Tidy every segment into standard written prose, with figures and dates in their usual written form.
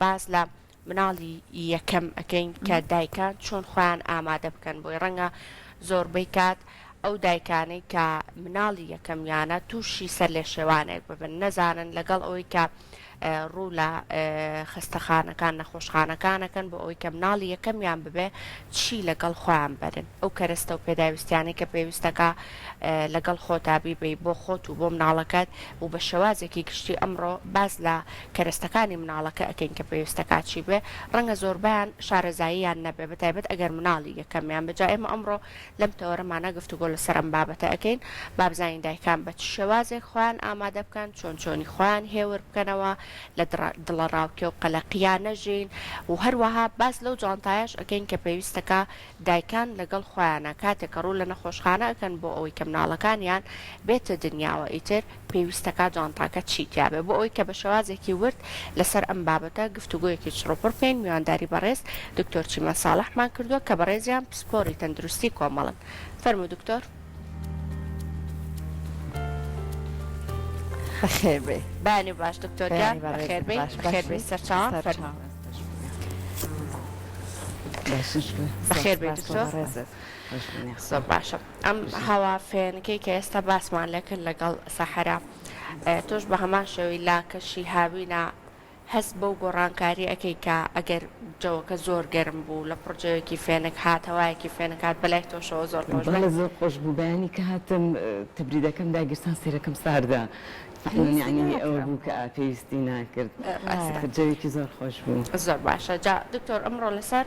باز لە مناڵی یەکەم ئەەکەین کە دایکان چۆن خۆیان ئامادە بکەن بۆی ڕەنگە زۆربەی کات ئەو دایکانەی کە مناڵی یەکەمیانە تووشی سەر لێ شێوانێک ببن نەزانن لەگەڵ ئەوەی کە ڕوو لە خستەخانەکان نەخۆشخانەکانەکەن بۆ ئەوەی کە مناڵی یەکەمیان ببێ چی لەگەڵ خۆیان بەرن ئەو کەرەستە و پێداویستیانی کە پێویستەکە لەگەڵ خۆتابی بی بۆ خۆت و بۆ مناڵەکەت و بە شێوازێکی گشتی ئەمڕۆ باز لە کەرەستەکانی مناڵەکە ئەەکەین کە پێویستەکە چی بێ ڕەنگە زۆربیان شارەزاییان نەبێ بەتایبەت ئەگەر مناڵی یەکەمیان بجا ئێمە ئەمڕۆ لەم تەوەرەمانە گفتوگۆ لەسەر ئەم بابەتە ئەەکەین بابزانین دایکان بە شێوازێک خۆیان ئامادە بکەن چۆن چۆنی خۆیان هێور بکەنەوە لە دڵە ڕاوکێ و قەلەقیان نەژین و هەروەها باس لەو جانتایش ئەەکەین کە پێویستەکە دایکان لەگەڵ خۆیانە کاتێک کە ڕوو لە نەخۆشخانە ئەکەن بۆ ئەوەی کە مناڵەکانیان بێتە دنیاوە ئیتر پێویستەکە جانتاکە چیتیابێ بۆ ئەوەی کە بە شێوازێکی ورد لەسەر ئەم بابەتە گفتوگویەکی چڕۆپڕ بکەین میوانداری بەڕێز دکتۆر چیمە ساڵحمان کردووە کە بەڕێزیان پسپۆری تەندروستی کۆمەڵن فەرموو دکتۆر بەخێر بێ بانی باش دکتۆر گیان بەخێر بێ بەخێر بێ سەرچاوان فەرموو بەخێر بێ دکتۆر زۆر باشە ئەم هەوا فێنەکەی کە ئێستا باسمان لەکرد لەگەڵ سەحەرا تۆش بە هەمان شێوەی لاکەشی هاوینە هەست بەو گۆڕانکاری ئەەکەی کە ئەگەر جەوەکە زۆر گەرم بوو لە پڕجەوەکی فێنک هاتەوایەکی فێنکات بەلای تۆشەوە زۆر خۆش زۆر خۆش بوو بەیانی کە هاتم تبریدەکەم داگیرستان سێرەکەم ساردا یعنی ئەوە بوو کە پێویستی ناکرد جەوێکی زۆر خۆش بوو زۆر باشە جا دکتۆر ئەمڕۆ لەسەر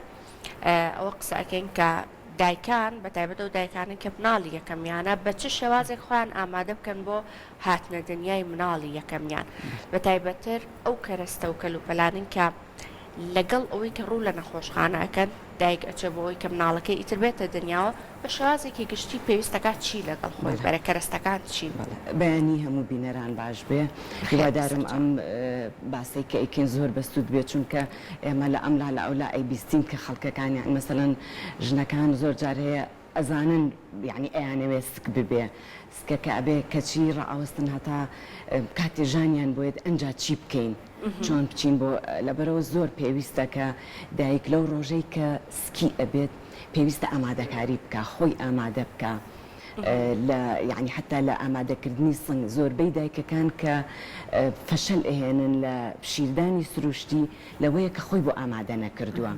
ئەوە قسە ئەەکەین کە دایکان بەتایبەت و دایکانی کە مناڵی یەکەمیانە بە چه شێوازێک خۆیان ئامادە بکەن بۆ هاتنە دنیای مناڵی یەکەمیان بەتایبەتر ئەو کەرەستە و کەلوپەلانین کە لەگەڵ ئەوەی کە ڕوو لە نەخۆشخانەکەن دایک ئەچێ بۆ ئەوەی کە مناڵەکەی ئیتر بێتە دنیاوە بە شێوازێکی گشتی پێویستەکە چی لەگەڵ خۆی بەرە کەرەستەکان چی بەیانی هەموو بینەران باش بێ هیوادارم ئەم باسی کە ئەیکەین زۆر بەستوود بێت چونکە ئێمە لە ئەملا لە ئەولا ئەیبیستین کە خەڵکەکانی مەسەڵەن ژنەکان زۆر جار هەیە ئەزانن یعنی ئەیانەوێ سک ببێ سکەکە ئەبێ کەچی ڕائوەستن هەتا کاتێ ژانیان بۆیێت ئەنجا چی بکەین چۆن بچین بۆ لەبەرەوە زۆر پێویستە کە دایک لەو ڕۆژەی کە سکی ئەبێت پێویستە ئامادەکاری بکە خۆی ئامادە بکە يعني حتى لا ئامادەکردنی سنگ زۆربەی دایکەکان کە فەشەل ئەهێنن لە پشیردانی سروشتی لەوەیە کە خۆی بۆ ئامادە نەکردووە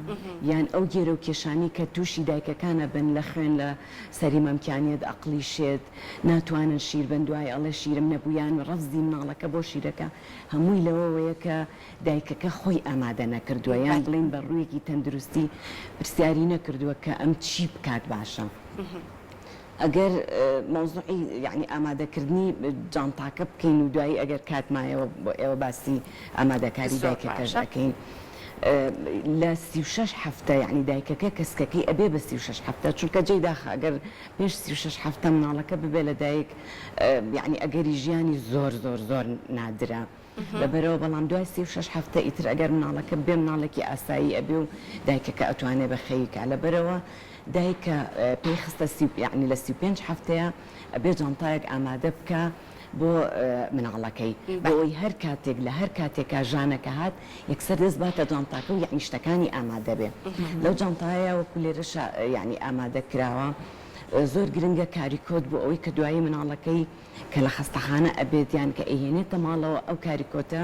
یان ئەو گێرە و کێشانی کە تووشی دایکەکانە بن لە خوێن لە سەری مەمکانیت عەقلی شێت ناتوانن شیر بن دوای ئەڵێ شیرم نەبوویان ڕەفزی مناڵەکە بۆ شیرەکە هەمووی لەوەیە کە دایکەکە خۆی ئامادە نەکردووە یان بڵین بە ڕوویەکی تەندروستی پرسیاری نەکردووە کە ئەم چی بکات باشە ئەگەر مۆزوعی یعنی ئامادەکردنی جانتاکە بکەین و دوایی ئەگەر کاتمایەوە بۆ ئێوە باسی ئامادەکاری دایکەکەش دەکەین لە 36 هەفتە یعنی دایکەکە کەسکەکەی ئەبێ بە 36 هەفتە چونکە جێی داخە ئەگەر پێش 36 هەفتە مناڵەکە ببێ لە دایک یعنی ئەگەری ژیانی زۆر زۆر زۆر نادرە لەبەرەوە بەڵام دوای 36 هەفتە ئیتر ئەگەر مناڵەکە بێ مناڵێکی ئاسایی ئەبێ و دایکەکە ئەتوانێ بە خەیکە لەبەرەوە دایکە پێی خستە یعنی لە 35 هەفتەیە ئەبێ جانتایەک ئامادە بکە بۆ مناڵەکەی بۆی هەر کاتێک لە هەر کاتێکا ژانەکە هات یەکسەر دەست باتە جانتاکە و یعنی شتەکانی ئامادە بێ لەو جانتایە وەکو لێرەش یعنی ئامادە کراوە زۆر گرنگە کاریکۆت بۆ ئەوەی کە دوایی مناڵەکەی کە لە خەستەخانە ئەبێت یان کە ئەهێنێتە ماڵەوە ئەو کاریکۆتە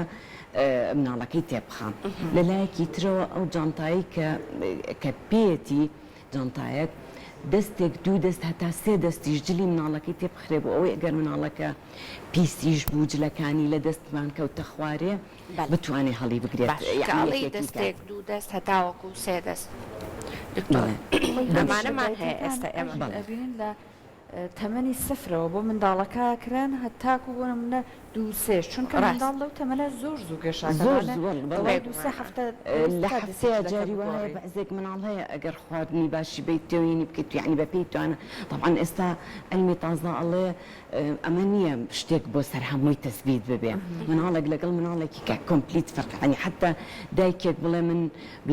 مناڵەکەی تێبخام لەلایەکی ترەوە ئەو جانتایی کە پێیەتی جانتایەک دەستێک دوو دەست هەتا سێ دەستیش جلی مناڵەکەی تێبخرێ بۆ ئەوەی ئەگەر مناڵەکە پیسیش بوو جلەکانی لە دەستمان کەوتە خوارێ بتوانێ هەڵی بگرێت دەستێک دوو دەست هەتاوەکو سێ دەست ئەمانەمان هەیە ئێستا ئێمە ئەبینن لە تەمەنی سفرەوە بۆ منداڵەکە کرێن هەتاکو بۆ منە دوو سێش چونکە منداڵ لەو تەمەنە زۆر زوو گەشاکەوانە دوو سێ هەفتە لە هەفتەیە جاری وایە بەعزێک مناڵ هەیە ئەگەر خواردنی باشی بیت تێوینی بکەیت یعنی بە پێی توانە طبعا ئێستا ئەلمی تازە ئەڵێ ئەمە نییە شتێک بۆ سەر هەمووی تەسبیت ببێ مناڵێک لەگەڵ مناڵێکی کە کۆمپلیت فەرق ینی حتا دایکێک بڵێ من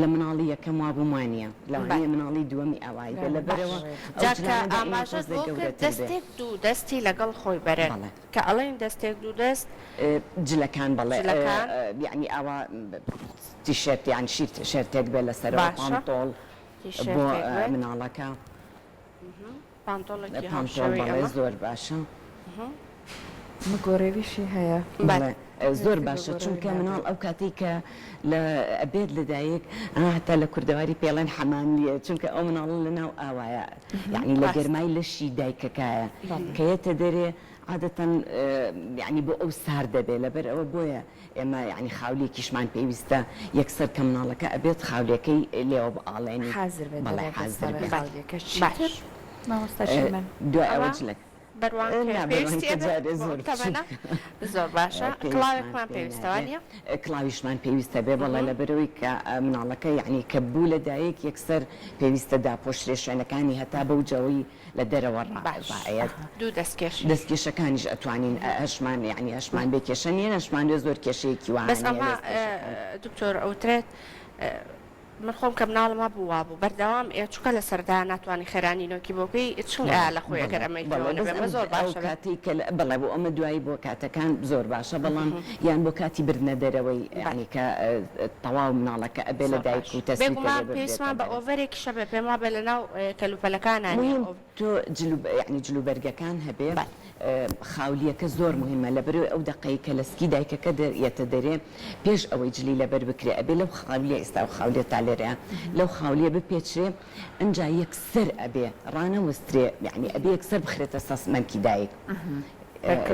لە مناڵی یەکەم وا بوومانە لەوانەیە مناڵی دووەمی ئەوای لەبەرەوە جاکە ئاماژەت بۆ کرد دەستێک دوو دەستی لەگەڵ خۆی بەرێ کە ئەڵێن دەستێک دوو دەست جلەکان بەڵێ یعنی ئەوە تیشێرت یان شێرتێک بێ لەسەر پانتۆڵ بۆ مناڵەکە پانتۆڵ زۆر باشە مگۆڕێویشی هەیە زۆر باشە چونکە مناڵ ئەو کاتی کە لە ئەبێت لەدایک هەتا لە کوردەواری پێڵێن حەمانلیە چونکە ئەو مناڵ لە ناو ئاوایە یعنی لە گەرمای لەشی دایکەکایە کە یەتە دەرێ عادەتەن یعنی بۆ ئەو سار دەبێ لەبەر ئەوە بۆیە ئێمە یعنی خاولێکیشمان پێویستە یەکسەر کە مناڵەکە ئەبێت خاولەکەی لێوە بەئاڵێنی حازر بێت حازر مامۆستاشی من دوای ئەوە جلەک بەروان زۆر باشە کڵاوێکمان پێویستەوانە کڵاویشمان پێویستە بێ بەڵێ لەبەرەوەی کە مناڵەکە یعنی کە بوو لە دایک یەکسەر پێویستە داپۆشرێ شوێنەکانی هەتا بەو جەوەی لە دەرەوە ڕایەت دوو دەستکێش دەستکێشەکانیش ئەتوانین ئەشمان یعنی ئەشمان بێ کێشە نیە ئەشمان زۆر کێشەیەکی وانە بەس ئەمە دکتۆر ئەوترێت من خۆم کە مناڵمە بووە بوو بەردەوام چکە لە سەردا ناتوانانی خێرانینەوەکی بۆکەی چ لە خۆی ئەگەر ئەمە زۆر باشە کاتی بەڵێ بۆ ئەمە دوایی بۆ کاتەکان زۆر باشە بەڵام یان بۆ کاتی بردنە دەرەوەی ینی کە تەواو مناڵەکە ئەبێ لە دایک و تەسبیمان پێویستمان بە ئۆڤەرێکی شەبێ پێما بێ لە ناو کەلوپەلەکانانی تۆ ینی جلوبەرگەکان هەبێ خاولیەکە زۆر مهمە لەبەرەوەی ئەو دقەی کە لەسکی دایکەکە دەرێتە دەرێ پێش ئەوەی جلی لەبەر بکرێ ئەبێ لەو خاولیە ئێستا و خاولێت تا لێرە لەو خاولیە بپێچرێ ئەنجا یەکسەر ئەبێ ڕانەوەسترێ یعنی ئەبێ یەکسەر بخرێتە سەسمەنکی دایک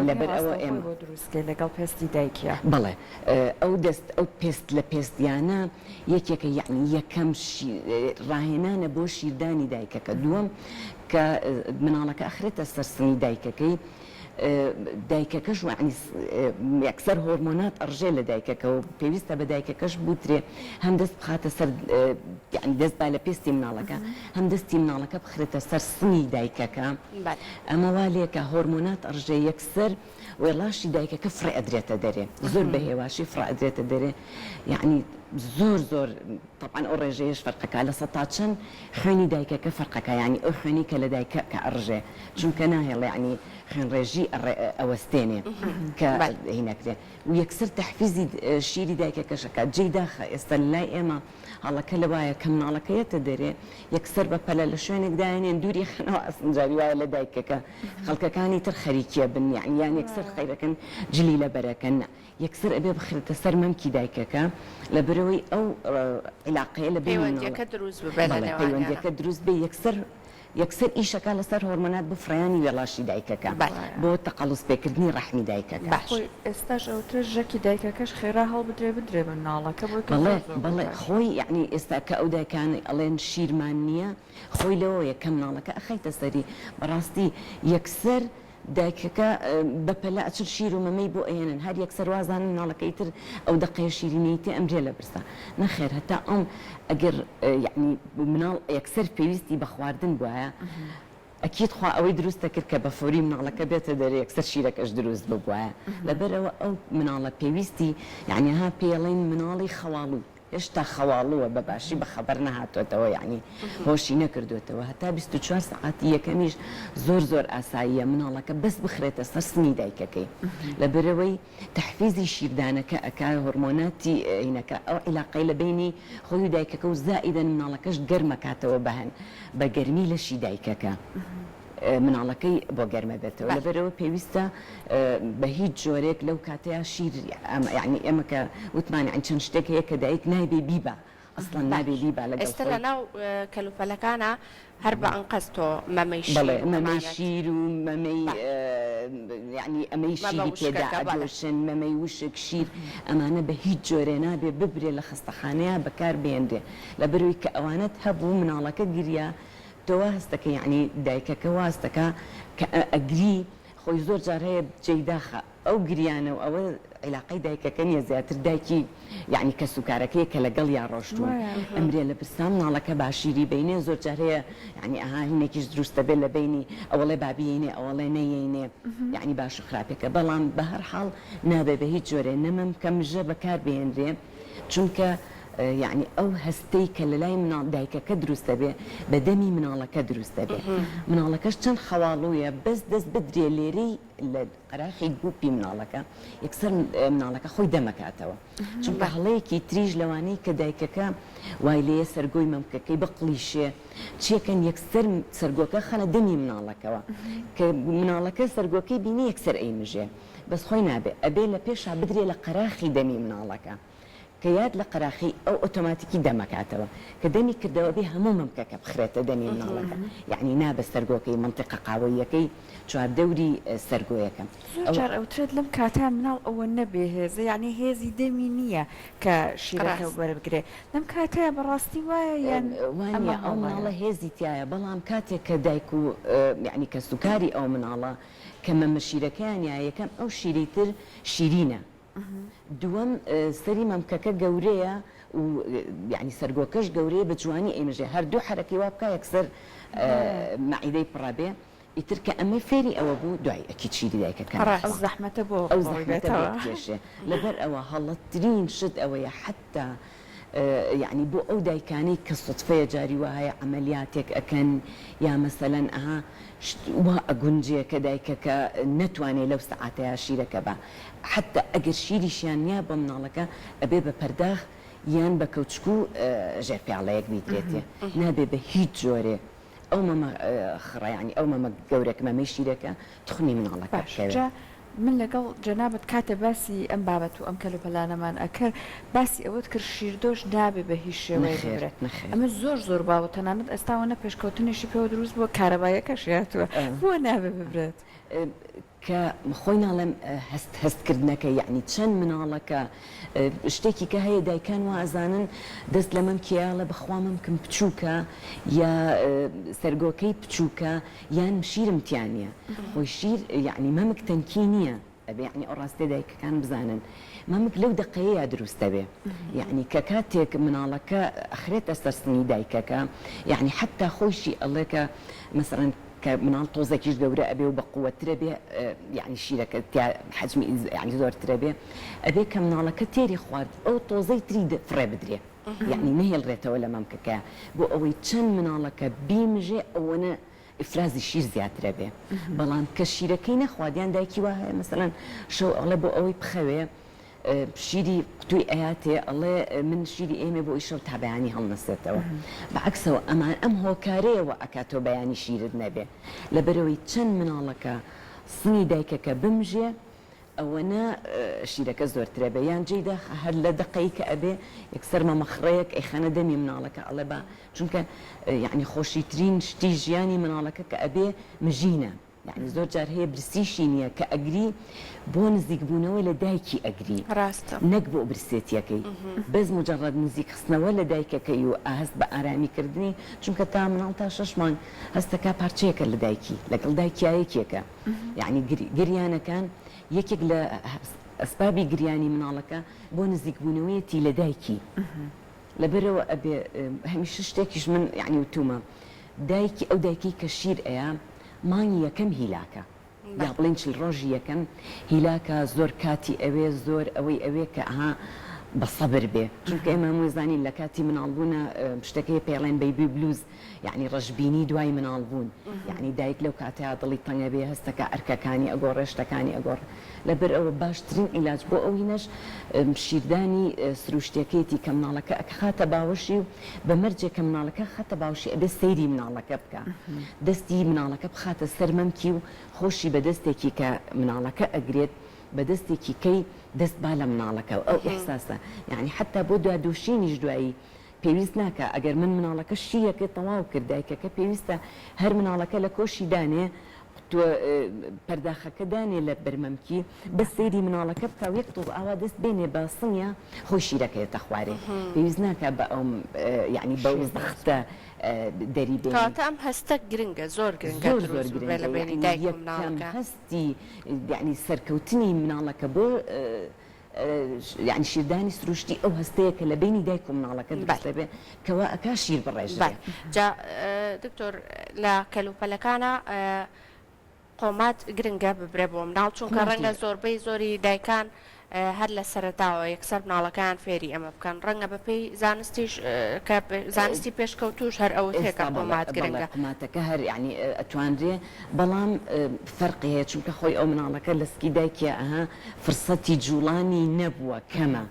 لەبەر ئەوە ئێمە دروستکە لەگەڵ پێستی دایکە بڵێ ئەو پێست لە پێستیانە یەکێکە یعنی یەکەم ڕاهێنانە بۆ شیردانی دایکەکە دووەم کە مناڵەکە ئەخرێتە سەرسنی دایکەکەی دایکەکەش یەکسەر هۆرمۆنات ئەڕژێ لە دایکەکە و پێویستە بە دایکەکەش بوترێ هەم دەست بخاتە سەر دەست با لە پێستی مناڵەکە هەم دەستی مناڵەکە بخرێتە سەر سنی دایکەکە ئەمە وا لێکە هۆرمۆنات ئەڕژێ یەکسەر وێڵاشی دایکەکە فڕێ ئەدرێتە دەرێ زۆر بە هێواشی فڕ ئەدرێتە دەرێ یعنی زۆر طبعاً ئەو ڕێژەیەش فەرقەکە لە سەتا چەند خوێنی دایکەکە فەرقەکە ینی ئەو خوێنی کە لە دایکە کە ئەڕژێ چونکە ناهێڵێ ینی خوێنڕێژی ئەوەستێنێ کە هینەکرێ و یەکسەر تەحفیزی شیری دایکەکەشەکە جێی داخە ئێستا لای ئێمە هەڵەکە لە وایە کە مناڵەکەیەتە دەرێ یەکسەر بە پەلە لە شوێنێک داێنێن دووری خەنەوە ئەسنجاری وایە لە دایکەکە خەڵکەکانی تر خەریکیە بن یان یەکسەر خەیرەکەن جلی لەبەرەکەن یەکسەر ئەبێ بخرێتە سەر مەمکی دایکەکە لەبەرەوەی ئەو علاقەیە لە پەیوەندیەکە دروست ببێت پەیوەندیەکە دروست بێ یەکسەر ئیشەکە لەسەر هۆرمۆنات بفڕیانی وێڵاشی دایکەکە بۆ تەقەڵوس پێکردنی ڕەحمی دایکەکە ئێستاش ئەوتر ژەکی دایکەکەش خێرا هەڵ بدرێ مناڵەکە بەڵێ خۆی یعنی ئێستا کە ئەو دایکانی ئەڵێن شیرمان نییە خۆی لەوە یەکە مناڵەکە ئەخەیتە سەری بەڕاستی یەکسەر دایکەکە بەپەلا ئەچر شیر و مەمەی بۆ ئێنن هەر یەکسەر وازانن مناڵەکەی تر ئەو دقەیە شیرینەیەتی ئەمرێ لە برسا نەخێر هەتا ئەم ئەگەر یعنی مناڵ یەکسەر پێویستی بە خواردن بواە ئەکیید خوا ئەوەی دروستە کرد کە بە فۆری مناڵەکە بێتە دەرێ یەکسەر شیرەکەش دروست ببووە لەبەرەوە ئەو مناڵە پێویستی یعنی ها پێڵێن مناڵی خەواڵوو هێشتا خەواڵووە بەباشی بە خەبەر نەهاتوێتەوە یعنی هۆشی نەکردوێتەوە هەتا 24 ساعتی یەکەمیش زۆر ئاساییە مناڵەکە بەس بخرێتە سەر سنی دایکەکەی لەبەرەوەی تەحفیزی شیردانەکە ئەکای هۆرمۆناتی هینەکە ئەو عیلاقەی لە بینی خۆی و دایکەکە و زائیدەن مناڵەکەش گەرمەکاتەوە بەهەن بە گەرمی لەشی دایکەکە مناڵەکەی بۆ گەرمە بێتەوە لەبەرەوە پێویستە بە هیچ جۆرێک لەو کاتەیە شیر یعنی ئێمە کە وتمان چەند شتێک هەیە کە دایک نایبێ بیبە ئەسڵەن نابێ بیبە لەگەڵ ئێستا لە ناو کەلوپەلەکانە هەر بە ئەنقەس تۆ مەمەی شیر و مەمەی یعنی ئەمەی شیری پێدا ئەدۆشن مەمەی وشک شیر ئەمانە بە هیچ جۆرێ نابێ ببرێ لە خستەخانەیە بەکار بێندێ لەبەرەوەی کە ئەوانەت هەبوو مناڵەکە گریا تۆ واستەکە یعنی دایکەکە واستەکە کە ئەگری خۆی زۆر جار هەیە جێداخە ئەو گریانە و ئەوە عیلاقەی دایکەکە نیە زیاتر دایکی یعنی کە سوکارەکەی کە لەگەڵ یا ڕۆشتوون ئەمرێ لە برسان مناڵەکە باشیری بینێ زۆر جار هەیە یعنی ئەها هینێکیش دروستە بێت لە بینی ئەوڵێ بابیینێ ئەوڵێ نەیەینێ یعنی باش خراپێکە بەڵام بە هەر حاڵ نابێ بە هیچ جۆرێ نەمەم کە مژە بەکار بێنرێ چونکە يعني ئەو هەستەی کە لە لای دایکەکە دروستە بێ بە دەمی مناڵەکە دروستە بێ مناڵەکەش چەند خەواڵویە بەس دەست بدرێ لێرەی لە قەراخی گوپی مناڵەکە یەکسەر مناڵەکە خۆی دەمەکاتەوە چونکە هەڵەیەکی تریژ لەوانەی کە دایکەکە وای لێە سەرگۆی مەمکەکەی بقلیشێ چیەکەن یەکسەر سەرگۆکە خەنە دەمی مناڵەکەەوە کە مناڵەکە سەرگۆکەی بینی یەکسەر ئەیمژێ بەس خۆی نابێ ئەبێ لە پێشا بدرێ لە قەراخی دەمی مناڵەکە کە یاد لە قەراخی ئەو ئۆتۆماتیکی دەمەکاتەوە کە دەمی کردەوە بێ هەموو مەمکەکە بخرێتە دەمی مناڵەکە یعنی نابە سەرگۆکەی منتیقە قاوەیەکەی چواردەوری سەرگۆیەکەم جار ئەوترێت لەم کاتا مناڵ ئەوە نەبێ هێزە یعنی هێزی دەمی نییە کە شیرەکە وەربگرێ لەم کاتەیە بەڕاستی وایە یان وانە ئەو مناڵە هێزی تایە بەڵام کاتێک کە دایک و یعنی کە سوکاری ئەو مناڵە کە مەمە شیرەکەیان یا یەکەم ئەو شیرەی تر شیرینە دووەم سەری مەمکەکە گەورەیە و یعنی سەرگۆکەش گەورەیە بە جوانی ئەیمژێ هەردوو حرەکەی وا بکە یەکسەر مەعیدەی پڕابێ ئیتر کە ئەمە فێری ئەوە بوو دوای ئەکی چیری دایکەکە ئەو زەحمەتە بۆ ئەو زەحمەتە کێشێ لەبەر ئەوە هەڵەترین شت ئەوەیە حتا يعني بۆ ئەو دایکانەی کە سوتفەیە جاری وایە عملیاتێک ئەکەن یا مەسەلەن ئەها وا ئەگونجێ کە دایکەکە نەتوانێت لەو سەعاتەیە شیرەکە بە حتا ئەگەر شیریشیان یا بە مناڵەکە ئەبێ بە پەرداخ یان بە کەوچکو ژێرپیاڵەیەک بیترێتێ نابێ بە هیچ جۆرێ ئەو مەمە خڕایانی ئەو مەمە گەورەک مەمەی شیرەکە تخنی مناڵەکە بکەوێت. من لەگەڵ جەنابەت کاتە باسی ئەم بابەت و ئەم کەلوپەلانەمان ئەکرد باسی ئەوەت کرد شیردۆش نابێ بە هیچ شێوەیە ببرێت ئەمە زۆر باوە تەنانەت ئێستاوانە پێشکەوتنیشی پێوە دروست بۆ کارەبایەکەش هاتووە بۆ نابێ ببرێت کە خۆی ناڵێم هەستکردنەکە یعنی چەند مناڵەکە شتێکی کە هەیە دایکان وا ئەزانن دەست لە مەم کیاڵە بەخوا مەمکم بچووکە یا سەرگۆکەی بچووکە یان شیرم تیانە خۆی شیر یعنی مەمک تەنکی نییە ئەبێ یعنی ئەو ڕاستێ دایکەکان بزانن مەمک لەو دقەیە دروستە بێ یعنی کە کاتێک مناڵەکە ئەخرێتە سەرسنی دایکەکە یعنی حتا خۆشی ئەڵێکە مەسەرەن کە مناڵ تۆزێکیش گەورە ئەبێ و بە قووەترە بێ یعنی شیرەکە حجمی یعنی زۆرترە بێ ئەبێ کە مناڵەکە تێری خوارد ئەو تۆزەی تری فڕێ بدرێ یعنی نەهێڵڕێتەوە لە مەمکەکە بۆ ئەوەی چەند مناڵەکە بیمژێ ئەوەنە ئفرازی شیر زیاترە بێ بەڵام کە شیرەکەی نەخوادیان دایکی وا هەیە مەسەلەن شەو ئەڵێ بۆ ئەوەی بخەوێ شیری قوتوی ئەیاتێ ئەڵێ من شیری ئێمە بۆ ئیشە و تا بەیانی هەڵنەسێتەوە بەعکسەوە ئەمان ئەم هۆکارەیەوە ئەکاتۆ بەیانی شیرت نەبێ لەبەرەوەی چەند مناڵەکە سنی دایکەکە بمژێ ئەوەنە شیرەکە زۆرترە بێ یان جێدا هەر لە دقەی کە ئەبێ یەکسەر مەمەخڕەیەک ئەیخەنە دەمی مناڵەکە ئەڵێ بە چونکە یعنی خۆشیترین شتی ژیانی مناڵەکە کە ئەبێ مژینە يعني زۆر جار هەیە برسیشی نییە کە ئەگری بۆ نزیکبوونەوە لە دایکی ئەگری ڕاستە نەک بۆ برسێتیەکەی بەس مجرد نزیک خستنەوە لە دایکەکەی و ئاهەست بە ئارامیکردنی چونکە تا مناڵ تا 6 مانگ هەستەکە پارچەیەکە لە دایکی لەگەڵ دایکیایەکێکە یعنی گریانەکان یەکێک لە ئەسبابی گریانی مناڵەکە بۆ نزیکبوونەوەیەتی لە دایکی لەبەرەوە ئەبێ هەمیشە شتێکیش من یعنی وتومە دایکی ئەو دایکی کە شیر ئەیە مانگی یەکەم هیلاکە یا بڵین چل ڕۆژی یەکەم هیلاکە زۆر کاتی ئەوێ زۆر ئەوەی ئەوێ کە ئەها بە سەبر بێ چونکە ئێمە هەمووی زانین لە کاتی مناڵبوونە شتەکەی پێڵێن بەیبی بلوز یعنی ڕەشبینی دوای مناڵبوون یعنی دایک لەو کاتەیە دڵی تەنگە بێ هەستەکە ئەرکەکانی ئەگۆڕێ شتەکانی ئەگۆڕ لەبەر ئەوە باشترین عیلاج بۆ ئەوینەش شیردانی سروشتەکەیەتی کە مناڵەکە ئەخاتە باوەشی و بە مەرجێک کە مناڵەکە خاتە باوشی ئەبێ سەیری مناڵەکە بکە دەستی مناڵەکە بخاتە سەر مەمکی و خۆشی بە دەستێکی کە مناڵەکە ئەگرێت بە دەستێکی کەی دەست با لە مناڵەکە ئەو ئەحساسە یعنی حتا بۆ دوادوشینیش دوایی پێویست ناکە ئەگەر من مناڵەکە شیەکە تەواو کرد دایکەکە پێویستە هەر مناڵەکە لە کۆشی دانێ پەرداخەکە دانێ لە بەرمەمکی بە سەیری مناڵەکە بکە و یەک تۆڵ ئاوا دەست بێنێ بە سنگە خۆی شیرەکەیەتە خوارێ پێویست ناکە بە ئەو یعنی بە وزەختە دەری بێنێ کاتە ئەم هەستە گرنگە زۆر گرنگە لە بینی دایک و مناڵەکە هەستی یعنی سەرکەوتنی مناڵەکە بۆ یعنی شیردانی سروشتی ئەو هەستەیە کە لە بینی دایک و مناڵەکە دروستە بێ کەوا ئەکا شیر بڕێژێ جا دکتۆر لە کەلوپەلەکانە قۆمات گرنگە ببرێ بۆ مناڵ چونکە ڕەنگە زۆربەی زۆری دایکان هەر لە سەرەتاوە یەکسەر مناڵەکان فێری ئەمە بکەن ڕەنگە بەپێی زانستیش زانستی پێشکەوتوش هەر ئەوە تێکە بۆمات گرنگە حکوماتەکە هەر ینی ئەتوانرێ بەڵام فەرقی هەیە چونکە خۆی ئەو مناڵەکە لە سکی دایکە ئەها فرسەتی جوڵانی نەبووە کەمە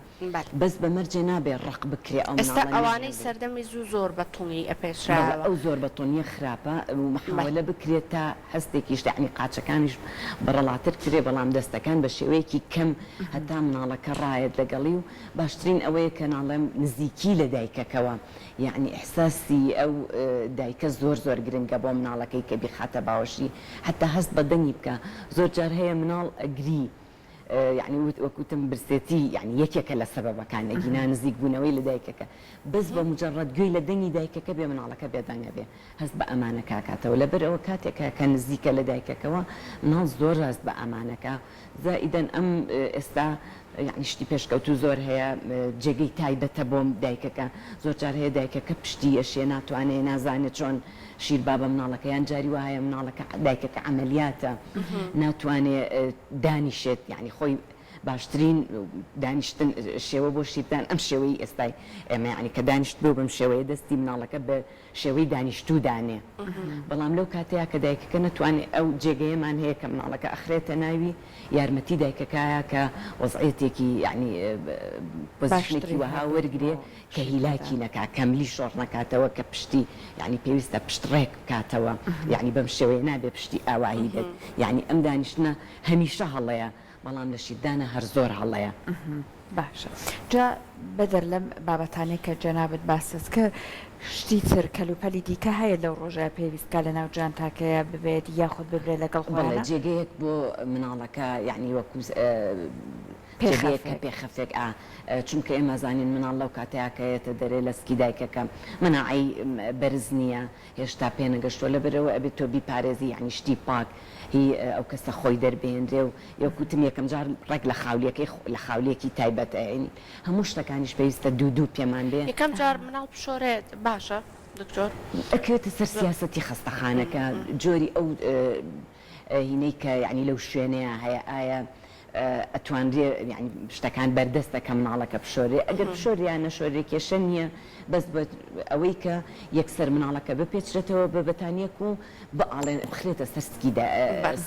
بەس بەمەرجێ نابێ ڕق بکرێ ئەو ئێستا ئەوانەی سەردەمی زۆر بەتوڵی ئەپێشراوە ئەو زۆر بەتۆنیە خراپە محاولە بکرێت تا هەستێکیش یعنی قاچەکانیش بەڕەڵاتر کرێ بەڵام دەستەکان بە شێوەیەکی کەم هەتا مناڵەکە ڕایەت لەگەڵی و باشترین ئەوەیە کە ناڵێم نزیکی لە دایکەکەوە یعنی ئەحساسی ئەو دایکە زۆر گرنگە بۆ مناڵەکەی کە بیخاتە باوەشی حتا هەست بە دەنگی بکە زۆر جار هەیە مناڵ ئەگری يعني وەکوتم برسێتی يعني یەکێکە لە سەبەبەکان ئەگینا نزیک بوونەوەی لە دایکەکە بەس بە مجرد گوێی لە دەنگی دایکەکە بێ مناڵەکە بێدەنگە بێ هەست بە ئەمانە کاکاتەوە لەبەر ئەوە کاتێکە کە نزیکە لە دایکەکەەوە مناڵ زۆر هەست بە ئەمانەکە زائیدەن ئەم ئێستا يعني شتی پێشکەوت و زۆر هەیە جێگەی تایبەتە بۆم دایکەکە زۆر جار هەیە دایکەکە پشتی ئەشێ ناتوانێت نازانێت چۆن شیر بابە مناڵەکە یان جاری وایە مناڵەکە دایکەکە عملیاتە ناتوانێت دانیشێت یعنی خۆی باشترین دانیشتن شێوە بۆ شیردان ئەم شێوەی ئێستای ئێمە ینی کە دانیشت بێ بەم شێوەیە دەستی مناڵەکە بە شێوەی دانیشتوو دانێ بەڵام لەو کاتەیە کە دایکەکە نتوانێت ئەو جێگەیەمان هەیە کە مناڵەکە ئەخرێتە ناوی یارمەتی دایکەکەیە کە وەزعەتێکی یعنی پۆزیشنێکی وەها وەرگێ کە هیلاکی نەکات کەملی شۆڕ نەکاتەوە کە پشتی یعنی پێویستە پشتڕێک بکاتەوە یعنی بەم شێوەیە نابێ پشتی ئاوایی بێت یعنی ئەم دانیشتنە هەمیشە هەڵەیە بەڵام لە شیردانە هەر زۆر هەڵەیە باشە جا بەدەر لەم بابەتانەی کە جەنابەت باسەت کرد شتی تر کەلوپەلی دیکە هەیە لەو ڕۆژە پێویستکە لە ناو جانتاکەیە ببێت یاخود ببرێت لەگەڵ بەڵێ جێگەیەک بۆ مناڵەکە یعنی وەکو پێخەفێک چونکە ئێمە زانین مناڵ لەو کاتەیەکەیەتە دەرێ لە سکی دایکەکەم مناعی بەرز نییە هێشتا پێنەگەشتۆ لەبەرەوە ئەبێت تۆ بیپارێزی یعنی شتی پاک هی ئەو کەسە خۆی دەربێنرێ و یەکوتم یەکەم جار ڕێک لە خاولێکی تایبەت ئەینی هەموو شتەکانیش پێویستە دوو پێمان بێ یەکەم جار مناڵ پشۆرێت باشە دکتۆر ئەکرێتە سەر سیاسەتی خەستەخانەکە جۆری ئەو هینەی کە یعنی لەو شوێنەیە هەیە ئایا ئەتوانرێ شتەکان بەردەستەکە مناڵەکە بشۆرێ ئەگەر بشۆریان نەشۆرێ کێشە نییە بەس ئەوەی کە یەکسەر مناڵەکە بپێچرێتەوە بە بەتانیەک و بەڵێن بخرێتە سەرسکی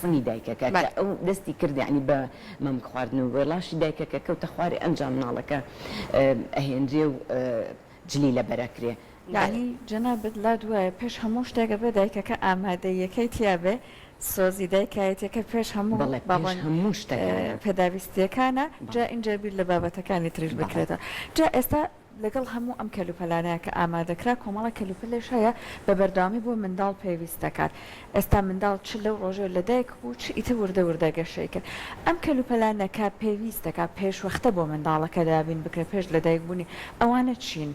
سنی دایکەکە ئەو دەستی کرد ینی بە مەم خواردن و وێڵاشی دایکەکە کەوتە خوارێ ئەنجام مناڵەکە ئەهێنرێ و جلی لە بەرەکرێ یعنی جەنابەت لا دوایە پێش هەموو شتێکە بە دایکەکە ئامادەیەکەی تیاابێ سۆزی دایکایەتەکە پێش هەموو هەموو شتێک پێداویستیەکانە جا اینجا بیر لە بابەتەکانی تریش بکرێتەوە جا ئێستا لەگەڵ هەموو ئەم کەلوپەلانەیە کە ئامادەکرا کۆمەڵە کەلوپەلێش هەیە بە بەرداوامی بۆ منداڵ پێویست دەکات ئێستا منداڵ چ لەو ڕۆژێ لە دایک بوو چ ئیتە وردە گەشەی کرد ئەم کەلوپەلانەکە پێویست دەکات پێشوەختە بۆ منداڵەکە دابین بکرێ پێش لە دایک بوونی ئەوانە چین؟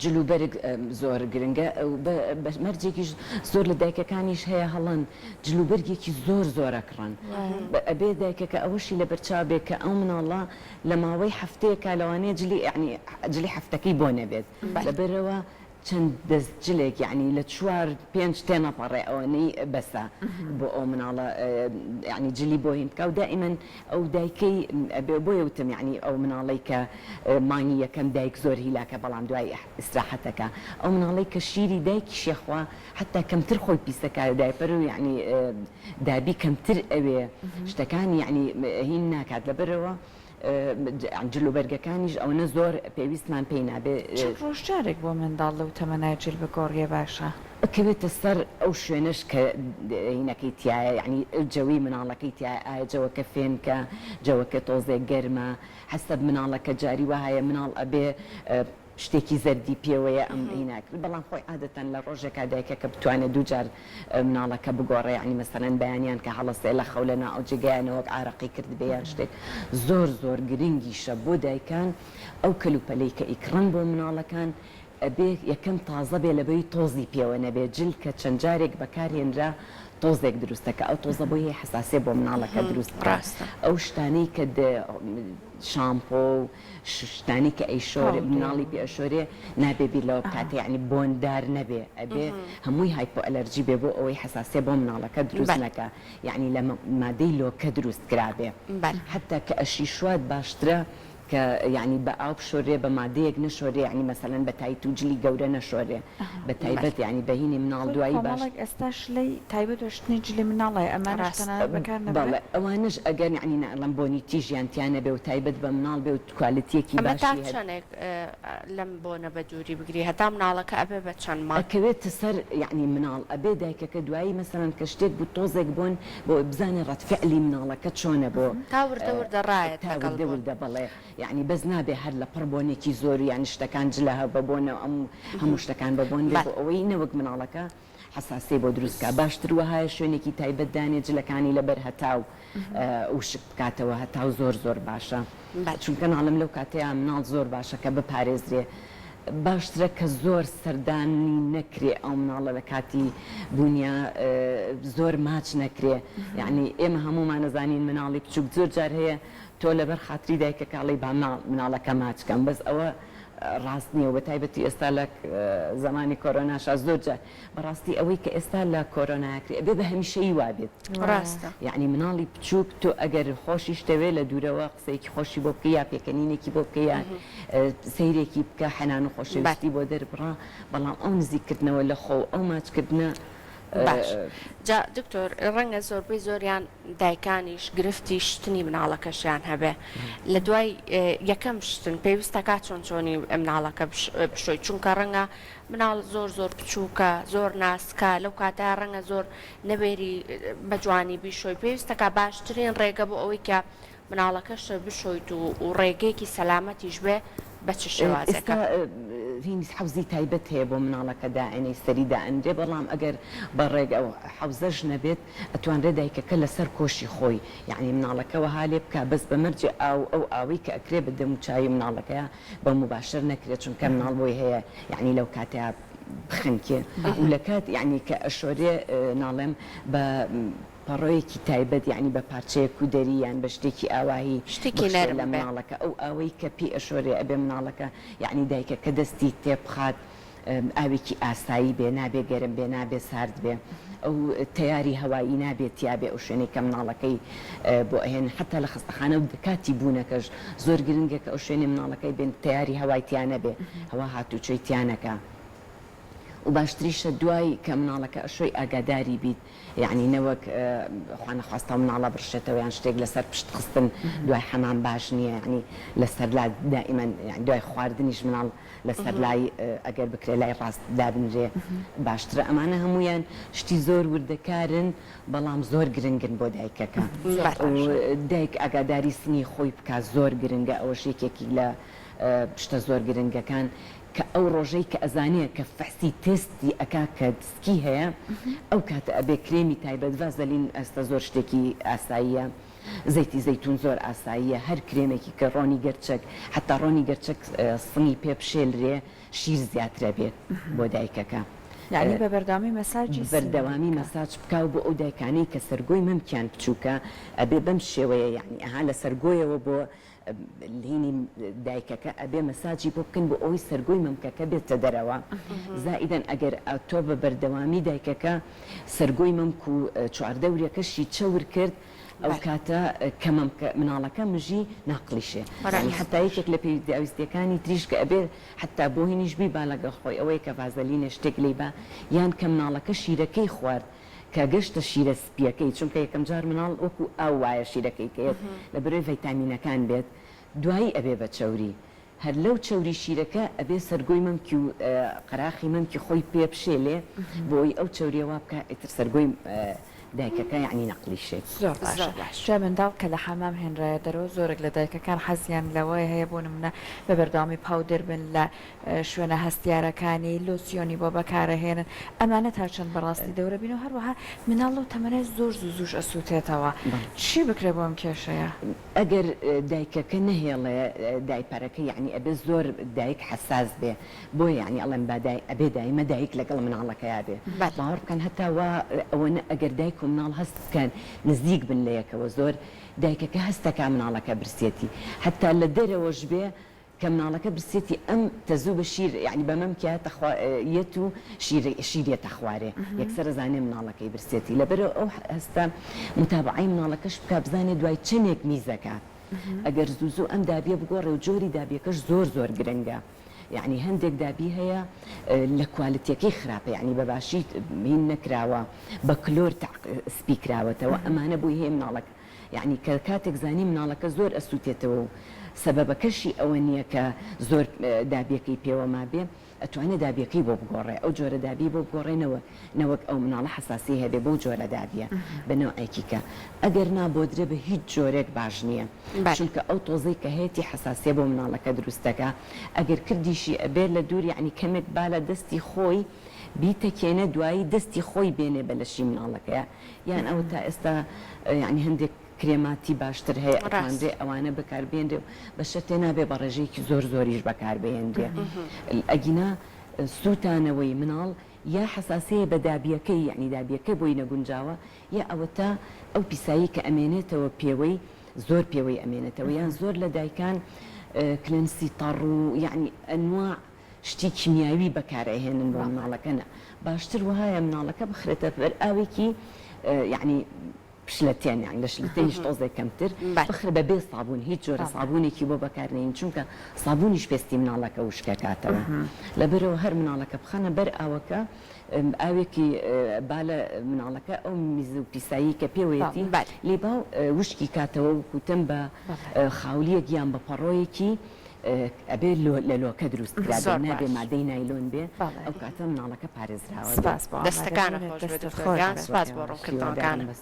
جلوبەرگ زۆر گرنگە مەرجێکیش زۆر لە دایکەکانیش هەیە هەڵەن جلوبەرگێکی زۆرەکڕن ئەبێ دایکەکە ئەوەشی لە بەرچاو کە ئەو مناڵە لە ماوەی هەفتەیەکە لەوانەیە جلی هەفتەکەی بۆ نەبێت لەبەرەوە چەند دەستجلێک یعنی لە 4-5 تێنەپەڕێ ئەوەنەی بەسە بۆ ئەو مناڵە یعنی جلی بۆ هینکە و دائیمەن ئەو دایکەی بۆ یوتم یعنی ئەو مناڵی کە مانگی یەکەم دایک زۆر هیلاکە بەڵام دوای ئیسراحەتەکە ئەو مناڵی کە شیری دایکی شێخوا حتا کەمتر خۆی پیسەکە دایپەر و یعنی دابی کەمتر ئەوێ شتەکانی یعنی هین ناکات لەبەرەوە جلوبەرگەکانیش ئەوەنە زۆر پێویستمان پێی نابێ ڕۆژجارێک بۆ منداڵ لەو تەمەنای جل بگۆڕیە باشە کەوێتە سەر ئەو شوێنش کە هینەکەی تایە یعنی جەوی مناڵەکەی تایە ئایا جەوەکە فێنکە جەوەکە تۆزێک گەرمە حەسەب مناڵەکە جاری وایە مناڵ ئەبێ شتێکی زەردی پێوەیە ئەم هیناکرد بەڵام خۆی عادەتەن لە ڕۆژێکا دایکەکە بتوانێت دووجار مناڵەکە بگۆڕێ ینی مەسەرەن بەیانیان کە هەڵەسێ لە خەولەنا ئەو جێگایانەوەک ئارەقی کرد بێیان شتێک زۆر گرنگیشە بۆ دایکان ئەو کەلوپەلەی کە ئیکڕن بۆ مناڵەکان ئەبێ یەکەم تازە بێ لەبەری تۆزی پێوە نەبێ جل کە چەند جارێک بەکارهێنرا تۆزێک دروستەکە ئەو تۆزە بۆ هەیە حساسێ بۆ مناڵەکە دروست ڕاستە ئەو شتانەی کە شامپۆ شتانی کە ئەیشۆرێ مناڵی پێ ئەشۆرێ نابێ بیر لەوە بکاتێ یعنی بۆندار نەبێ ئەبێ هەمووی هایپۆ ئەلەرجی بێ بۆ ئەوەی حساسیە بۆ مناڵەکە دروست نەکە یعنی لە مادەی لۆکە دروست کرابێ حتا کە ئەشی شوات باشترە کە یعنی بە ئاو بشۆرێ بە مادەیەک نەشۆرێ یعنی مەسەلەن بە تایت و جلی گەورە نەشۆرێ بە تایبەت یعنی بەهینی مناڵ دوایی باش ئێستاش لی تایبەت شتنی جلی مناڵی ئەمانە بەکار بەڵێ ئەوانش ئەگەر یعنی نەڵم بۆنی تیژیانتیانە بێ و تایبەت بە مناڵ بێ و کوالەتیەکی باشی چەندێک لەم بۆنە بە دووری بگری هەتا مناڵەکە ئەبێ بە چەند مانگ ئەکەوێتە سەر یعنی مناڵ ئەبێ دایکەکە دوایی مەسەلەن کە شتێک بوو تۆزێک بوون بۆ بزانێ ڕەتفعلی مناڵەکە چۆنە بۆ تا وردە وردە ڕایەت وردە وردە بەڵێ یعنی بەس نابێ هەر لە پڕبوونێکی زۆر یان شتەکان جلە ببوونە هەموو شتەکان ببوون بێ ئەوەی نەوەک مناڵەکە حساسی بۆ دروستکە باشتر وهایە شوێنێکی تایبەت دانێ جلەکانی لەبەر هەتاو وشک بکاتەوە هەتاو زۆر باشە چونکە ناڵم لەو کاتەیە مناڵ زۆر باشە کە بپارێزرێ باشترە کە زۆر سەردانی نەکرێ ئەو مناڵە لە کاتی بوونیا زۆر ماچ نەکرێ یعنی ئێمە هەمومان نەزانین مناڵی بچووک زۆر جار هەیە تۆ لەبەر خاتری دایکەکەڵی با مناڵەکە ماچکەم بەس ئەوە ڕاست نییە و تایبەتی ئێستا لە زمانی کۆرۆناشا زۆر جار بەڕاستی ئەوەی کە ئێستا لە کۆرۆناکرێ ئەبێ بە هەمیشەی وابێت ڕاستە یعنی مناڵی بچووک تۆ ئەگەر خۆشی شتەوێ لە دوورەوە قسەیەکی خۆشی بۆ بکە یا پێکەنینێکی بۆ بکە یا سەیرێکی بکە حەنان و خۆشەویستی بۆ دەربڕا بەڵام ئەو نزیکردنەوە لە خۆ ئەو ماچکردنە باش جا دکتۆر ڕەنگە زۆربەی زۆریان دایکانیش گرفتی شتنی مناڵەکەشیان هەبێ لە دوای یەکەم شتن پێویستەکە چۆنی مناڵەکە بشۆی چونکە ڕەنگە مناڵ زۆر بچووکە زۆر ناسکە لەو کاتە ڕەنگە زۆر نەبێری بە جوانی بیشۆی پێویستەکە باشترین ڕێگە بۆ ئەوەی کە مناڵەکەش بشۆیت و ڕێگەیەکی سەلامەتیش بێ بە چ شێوازەکە حوزی تایبەت هەیە بۆ مناڵەکە دائێنەی سەری دائەنرێ بەڵام ئەگەر بە ڕێگە ئەو حوزەش نەبێت ئەتوانرێ دایکەکە لەسەر کۆشی خۆی یعنی مناڵەکەەوە هالێ بکە بەس بە مەرجێ ئەو ئاوی کە ئەکرێ بە دەموچایی مناڵەکەیە بە مباشر نەکرێت چونکە مناڵ بۆی هەیە یعنی لەو کاتەیە بخنکێ و لە کات یعنی کە ئەشۆرێ ناڵێم بە پەڕۆیەکی تایبەت یعنی بە پارچەیەک و دەریان بە شتێکی ئاواهی شتێکی نەرم لە مناڵەکە ئەو ئەوەی کە پێ ئەشۆرێ ئەبێ مناڵەکە یعنی دایکەکە دەستی تێبخات ئاوێکی ئاسایی بێ نابێ گەرم بێ نابێ سارد بێ ئەو تیاری هەوایی نابێت یابێ ئەو شوێنەی کە مناڵەکەی بۆ ئەهێن حتا لە خستەخانە و کاتی بوونەکەش زۆر گرنگە کە ئەو شوێنی مناڵەکەی بێن تیاری هەوای تیانە بێ هەوا هاتوچۆی تیانەکە و باشتریشە دوای کە مناڵەکە ئەشۆی ئاگاداری بیت یعنی نەوەک خوانەخواستە مناڵە بڕشێتەوە یان شتێک لەسەر پشت خستن دوای حەمام باش نییە ینی لەسەر لا دائیمەن دوای خواردنیش مناڵ لەسەر لای ئەگەر بکرێ لای ڕاست دابنرێ باشترە ئەمانە هەمویان شتی زۆر وردەکارن بەڵام زۆر گرنگن بۆ دایکەکە دایک ئاگاداری سنی خۆی بکە زۆر گرنگە ئەوەش یەکێکی لە شتە زۆر گرنگەکان کە ئەو ڕۆژەی کە ئەزانەیە کە فەحسی تستی ئەکا کە دسکی هەیە ئەو کاتە ئەبێ کرێمی تایبەت ڤازەلین ئەستا زۆر شتێکی ئاساییە زەیتی زەیتون زۆر ئاساییە هەر کرێمێکی کە ڕۆنی گەرچەک حتا ڕۆنی گەرچەک سنی پێ بشێلرێ شیر زیاترە بێت بۆ دایکەکە یعنی بە بەردامی مەساجی بەردەوامی مەساج بکاو بۆ ئەو دایکانەی کە سەرگۆی مەمکیان بچووکە ئەبێ بەم شێوەیە یعنی ئەها لە سەرگۆیەوە بۆ لینی دایکەکە ئەبێ مەساجی بۆ بکەن بۆ ئەوەی سەرگۆی مەمکەکە بێتە دەرەوە زائیدەن ئەگەر تۆ بە بەردەوامی دایکەکە سەرگۆی مەمک و چواردەورەکەشی چەور کرد ئەو کاتە کە مناڵەکە مژی ناقلیشێ حتا یەکێک لە پێویستیەکانی تریش کە ئەبێ حتا بۆ هینیش بی با لەگەڵ خۆی ئەوەی کە ڤازەلینە شتێک لێ بە یان کە مناڵەکە شیرەکەی خوارد کە گەشتە شیرە سپیەکەی چونکە یەکەم جار مناڵ وەکو ئاو وایە شیرەکەی کەیت لە بەرەوەی ڤیتامینەکان بێت دوایی ئەبێ بە چەوری هەر لەو چەوری شیرەکە ئەبێ سەرگۆی مەمکی و قەراخی مەمکی خۆی پێ بشێلێ بۆی ئەو چەوریەوە بکە ئیتر سەرگۆی دایکەکە یعنی نەقلیشێت زۆر باشە منداڵ کە لە حەمام هێنرایە دەرەوە زۆرێک لە دایکەکان حەزیان لەوەی هەیە بۆ نمونە بە بەردەوامی پاودر بن لە شوێنە هەستیارەکانی لۆسیۆنی بۆ بەکارەهێنن ئەمانە تا چەند بەڕاستی دەورە بین و هەروەها مناڵ و تەمەنای زۆر زووش ئەسووتێتەوە چی بکرێ بۆ ئەم کێشەیە ئەگەر دایکەکە نەهێڵێ دایپەرەکە یعنی ئەبێ زۆر دایک حساس بێ بۆ یعنی ئەڵێن ئەبێ دایمە دایک لەگەڵ مناڵەکەیا بێ باوەڕ بکەن هەتا ئەوە ئەگەر دایک دایک و مناڵ هەست بکەن نزیک بن لە یەکەوە زۆر دایکەکە هەستەکە مناڵەکە برسێتی حتا لە دەرەوەش بێ کە مناڵەکە برسێتی ئەم تەزوو بە شیر یعنی بەمەم کەیەت و شیرێتە خوارێ یەکسەر زانێ مناڵەکەی برسێتی لەبەرەوە ئەو هەستا متابعی مناڵەکەش بکە بزانێ دوای چنێک میزەکات ئەگەر زوو ئەم دابیە بگۆڕێ و جۆری دابیەکەش زۆر گرنگە یعنی هەندێک دابی هەیە لە کوالتیەکەی خراپە یعنی بەباشی هین نەکراوە بە کلۆر سپی کراوەتەوە ئەمانە بووی هەیە مناڵەکە یعنی کە کاتێک زانی مناڵەکە زۆر ئەسووتێتەوە و سەبەبەکەشی ئەوە نییە کە زۆر دابیەکەی پێوە ما بێ ئەتوانێت دابیەکەی بۆ بگۆڕێ ئەو جۆرە دابی بۆ بگۆڕێنەوە نەوەک ئەو مناڵە حساسی هەبێ بۆ جۆرە دابیە بەنەوەیکیکە ئەگەر نابۆدرێ بە هیچ جۆرێک باش نییە چونکە ئەو تۆزەی کە هەیەی حساسیە بۆ مناڵەکە دروستەکە ئەگەر کردیشی ئەبێت لە دوور یعنی کەمێک با لە دەستی خۆی بیتەکێنە دوایی دەستی خۆی بێنێ بە لەشی مناڵەکەیە یان ئەو تا ئێستا یعنی هەندێک کرێماتی باشتر هەیە ئەتوانرێ ئەوانە بەکاربێنرێ و بە شەرتێ نابێ بە ڕێژەیەکی زۆریش بەکاربێنرێ ئەگینا سووتانەوەی مناڵ یا حساسەیە بە دابیەکەی یعنی دابیەکە بۆی نەگونجاوە یا ئەوە تا ئەو پیسایی کە ئەمێنێتەوە پێوەی زۆر پێوەی ئەمێنێتەوە یان زۆر لە دایکان کلێنسی تەڕ و یعنی ئەنواع شتی کیمیاوی بەکارهێنن بۆ مناڵەکەنە باشتر وهایە مناڵەکە بخرێتە بەر ئاوێکی یعنی پشلەتیان یان لە شلتەیش تۆزێک کەمتر بخرە بەبێ سابوون هیچ جۆرە سابوونێکی بۆ بەکارنین چونکە سابوونیش پێستی مناڵەکە وشکەکاتەوە لەبەرەوە هەر مناڵەکە بخەنە بەر ئاوەکە ئاوێکی بالە مناڵەکە ئەو میز و پیسایی کە پێوەیەتی لێبا وشکی کاتەوە وکوتم بە خاولیەک یان بە پەڕۆیەکی ئەبێ لە لۆکە دروست کرا نابێ مادەی نایلۆن بێ ئەو کاتە مناڵەکە پارێزراوە دەستەکانە خۆش بێت سپاس بۆ ڕوونکردنەوەکانە